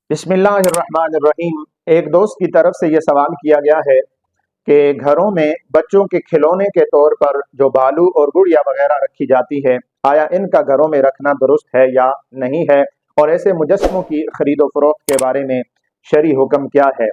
बिस्मिल्लाहिर्रहमानिर्रहीम। एक दोस्त की तरफ से ये सवाल किया गया है कि घरों में बच्चों के खिलौने के तौर पर जो बालू और गुड़िया वगैरह रखी जाती है, आया इनका घरों में रखना दुरुस्त है या नहीं है, और ऐसे मुजस्मों की खरीदो फरोख्त के बारे में शरई हुक्म क्या है।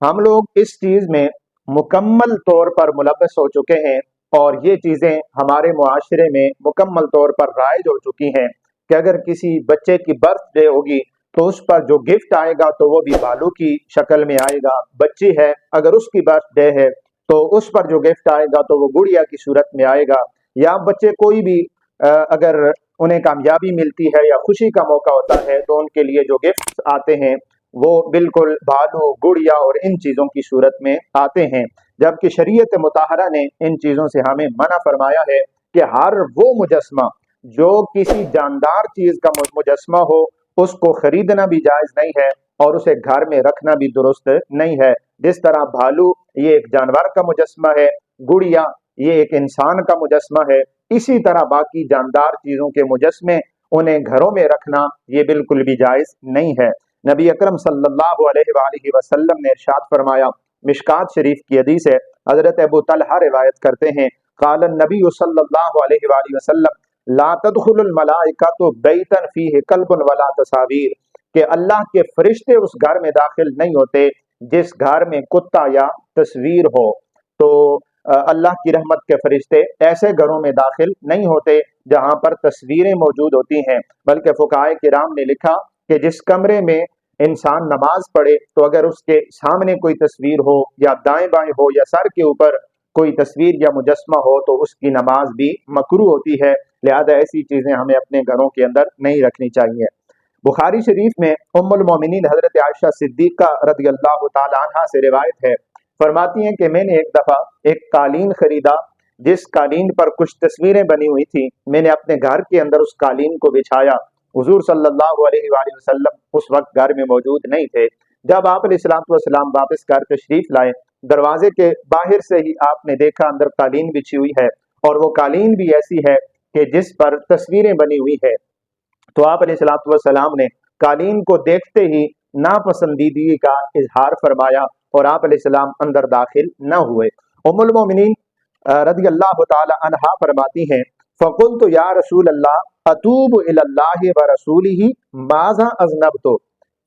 हम लोग इस चीज़ में मुकम्मल तौर पर मुलव्वस हो चुके हैं और ये चीज़ें हमारे मुआशरे में मुकम्मल तौर पर राइज हो चुकी हैं कि अगर किसी बच्चे की बर्थडे होगी तो उस पर जो गिफ्ट आएगा तो वो भी बालू की शक्ल में आएगा। बच्ची है, अगर उसकी बर्थडे है तो उस पर जो गिफ्ट आएगा तो वो गुड़िया की सूरत में आएगा। या बच्चे कोई भी अगर उन्हें कामयाबी मिलती है या खुशी का मौका होता है तो उनके लिए जो गिफ्ट आते हैं वो बिल्कुल भालू, गुड़िया और इन चीज़ों की सूरत में आते हैं। जबकि शरीयत मुताहरा ने इन चीज़ों से हमें मना फरमाया है कि हर वो मुजस्मा जो किसी जानदार चीज़ का मुजस्मा हो उसको खरीदना भी जायज़ नहीं है और उसे घर में रखना भी दुरुस्त नहीं है। जिस तरह भालू ये एक जानवर का मुजस्मा है, गुड़िया ये एक इंसान का मुजस्मा है, इसी तरह बाकी जानदार चीज़ों के मुजस्मे उन्हें घरों में रखना ये बिल्कुल भी जायज़ नहीं है। नबी अकरम सल्लल्लाहु अलैहि वसल्लम ने इरशाद फरमाया, मिशकात शरीफ की हदीस है, हजरत अबू तलहा रिवायत करते हैं, क़ाल नबी सल्लल्लाहु अलैहि वसल्लम ला तदखुलुल मलाइकतु बैतन फीहि कल्बुन वला तसावीर, कि अल्लाह के फरिश्ते उस घर में दाखिल नहीं होते जिस घर में कुत्ता या तस्वीर हो। तो अल्लाह की रहमत के फरिश्ते ऐसे घरों में दाखिल नहीं होते जहां पर तस्वीरें मौजूद होती हैं, बल्कि फुकाए किराम ने लिखा कि जिस कमरे में इंसान नमाज पढ़े तो अगर उसके सामने कोई तस्वीर हो या दाएं बाएं हो या सर के ऊपर कोई तस्वीर या मुजस्मा हो तो उसकी नमाज भी मकरू होती है। लिहाजा ऐसी चीजें हमें अपने घरों के अंदर नहीं रखनी चाहिए। बुखारी शरीफ में उम्मुल मोमिनीन हजरत आयशा सिद्दीक़ा रज़ियल्लाहु ताला अन्हा से रिवायत है, फरमाती हैं कि मैंने एक दफा एक कालीन खरीदा जिस कालीन पर कुछ तस्वीरें बनी हुई थी। मैंने अपने घर के अंदर उस कालीन को बिछाया। हुजूर सल्लल्लाहु अलैहि वसल्लम उस वक्त घर में मौजूद नहीं थे। जब आप अलैहिस्सलाम वापस घर तशरीफ लाए, दरवाजे के बाहर से ही आपने देखा अंदर कालीन बिछी हुई है और वो कालीन भी ऐसी है कि जिस पर तस्वीरें बनी हुई है। तो आप अलैहिस्सलाम ने कालीन को देखते ही नापसंदीदगी का इजहार फरमाया और आप अलैहिस्सलाम अंदर दाखिल न हुए। उम्मुल मोमिनीन रज़ियल्लाहु ताला अन्हा फरमाती हैं, फ़क़ुल्तु या रसूल अल्लाह अतूबु इलल्लाहि व रसूलिही माज़ा अज़नबतु,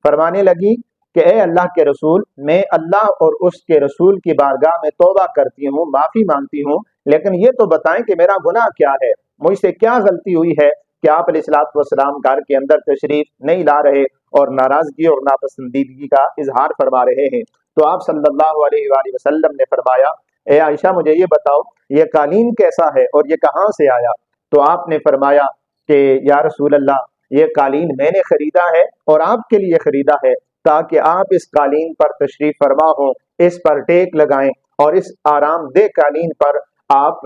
फरमाने लगी कि ए अल्लाह के रसूल, मैं अल्लाह और उसके रसूल की बारगाह में तौबा करती हूँ, माफ़ी मांगती हूँ, लेकिन ये तो बताएं कि मेरा गुनाह क्या है, मुझसे क्या गलती हुई है कि आप अलैहिस्सलाम घर के अंदर तशरीफ नहीं ला रहे और नाराजगी और नापसंदीदगी का इजहार फरमा रहे हैं। तो आप सल्लल्लाहु अलैहि वसल्लम ने फरमाया, ए आयशा मुझे ये बताओ ये कालीन कैसा है और ये कहाँ से आया। तो आपने फरमाया कि या रसूल अल्लाह ये कालीन मैंने खरीदा है और आपके लिए खरीदा है ताकि आप इस कालीन पर तशरीफ फरमा हो, इस पर टेक लगाएं और इस आरामदेह कालीन पर आप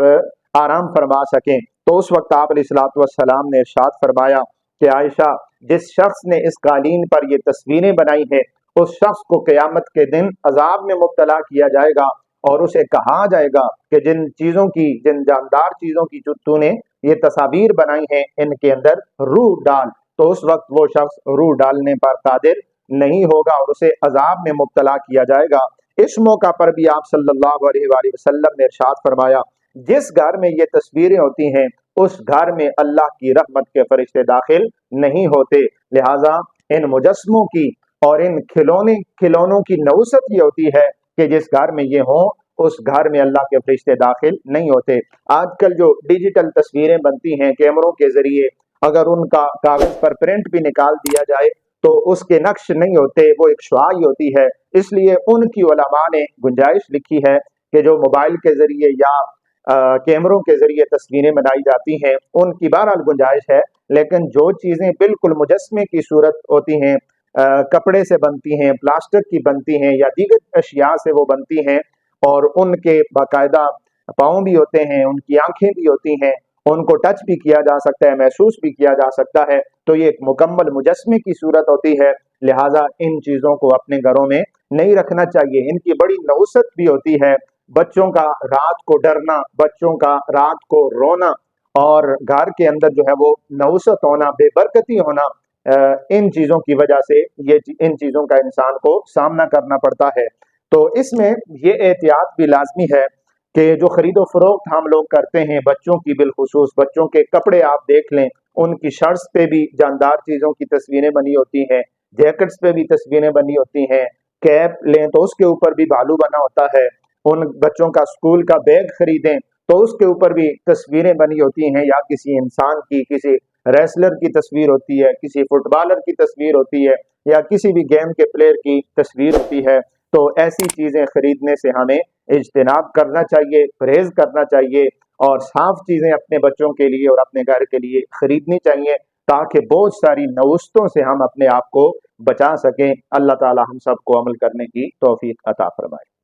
आराम फरमा सकें। तो उस वक्त आप अलैहिस्सलाम ने इरशाद फरमाया कि आयशा, जिस शख्स ने इस कालीन पर ये तस्वीरें बनाई है उस शख्स को क़यामत के दिन अजाब में मुब्तला किया जाएगा और उसे कहा जाएगा कि जिन जानदार चीजों की जो तूने ये तस्वीर बनाई है इनके अंदर रूह डाल। तो उस वक्त वो शख्स रूह डालने पर कादिर नहीं होगा और उसे अजाब में मुब्तला किया जाएगा। इस मौका पर भी आप सल्लल्लाहु अलैहि वसल्लम ने इरशाद फरमाया, जिस घर में ये तस्वीरें होती हैं उस घर में अल्लाह की रहमत के फरिश्ते दाखिल नहीं होते। लिहाजा इन मुजस्मों की और इन खिलौनों की नौसत ये होती है कि जिस घर में ये हो उस घर में अल्लाह के फरिश्ते दाखिल नहीं होते। आजकल जो डिजिटल तस्वीरें बनती हैं कैमरों के जरिए, अगर उनका कागज पर प्रिंट भी निकाल दिया जाए तो उसके नक्श नहीं होते, वो एक शुआई होती है। इसलिए उनकी उलमा ने गुंजाइश लिखी है कि जो मोबाइल के जरिए या कैमरों के जरिए तस्वीरें बनाई जाती हैं उनकी बहरहाल गुंजाइश है, लेकिन जो चीज़ें बिल्कुल मुजस्मे की सूरत होती हैं, कपड़े से बनती हैं, प्लास्टिक की बनती हैं या दीगर अशिया से वो बनती हैं और उनके बाकायदा पाँव भी होते हैं, उनकी आंखें भी होती हैं, उनको टच भी किया जा सकता है, महसूस भी किया जा सकता है, तो ये एक मुकम्मल मुजस्मे की सूरत होती है। लिहाजा इन चीज़ों को अपने घरों में नहीं रखना चाहिए। इनकी बड़ी नौसत भी होती है, बच्चों का रात को डरना, बच्चों का रात को रोना और घर के अंदर जो है वो नौसत होना, बेबरकती होना, ان چیزوں کی وجہ سے ان چیزوں کا انسان کو سامنا کرنا پڑتا ہے۔ تو اس میں یہ احتیاط بھی لازمی ہے کہ جو خرید و فروخت ہم لوگ کرتے ہیں بچوں کی، بالخصوص بچوں کے کپڑے آپ دیکھ لیں، ان کی شرٹس پہ بھی جاندار چیزوں کی تصویریں بنی ہوتی ہیں، جیکٹس پہ بھی تصویریں بنی ہوتی ہیں، کیپ لیں تو اس کے اوپر بھی بالو بنا ہوتا ہے، ان بچوں کا اسکول کا بیگ خریدیں تو اس کے اوپر بھی تصویریں بنی ہوتی ہیں، یا کسی انسان کی، کسی ریسلر کی تصویر ہوتی ہے، کسی فٹ بالر کی تصویر ہوتی ہے، یا کسی بھی گیم کے پلیئر کی تصویر ہوتی ہے۔ تو ایسی چیزیں خریدنے سے ہمیں اجتناب کرنا چاہیے، پرہیز کرنا چاہیے، اور صاف چیزیں اپنے بچوں کے لیے اور اپنے گھر کے لیے خریدنی چاہیے، تاکہ بہت ساری نوستوں سے ہم اپنے آپ کو بچا سکیں۔ اللہ تعالی ہم سب کو عمل کرنے کی توفیق عطا فرمائے۔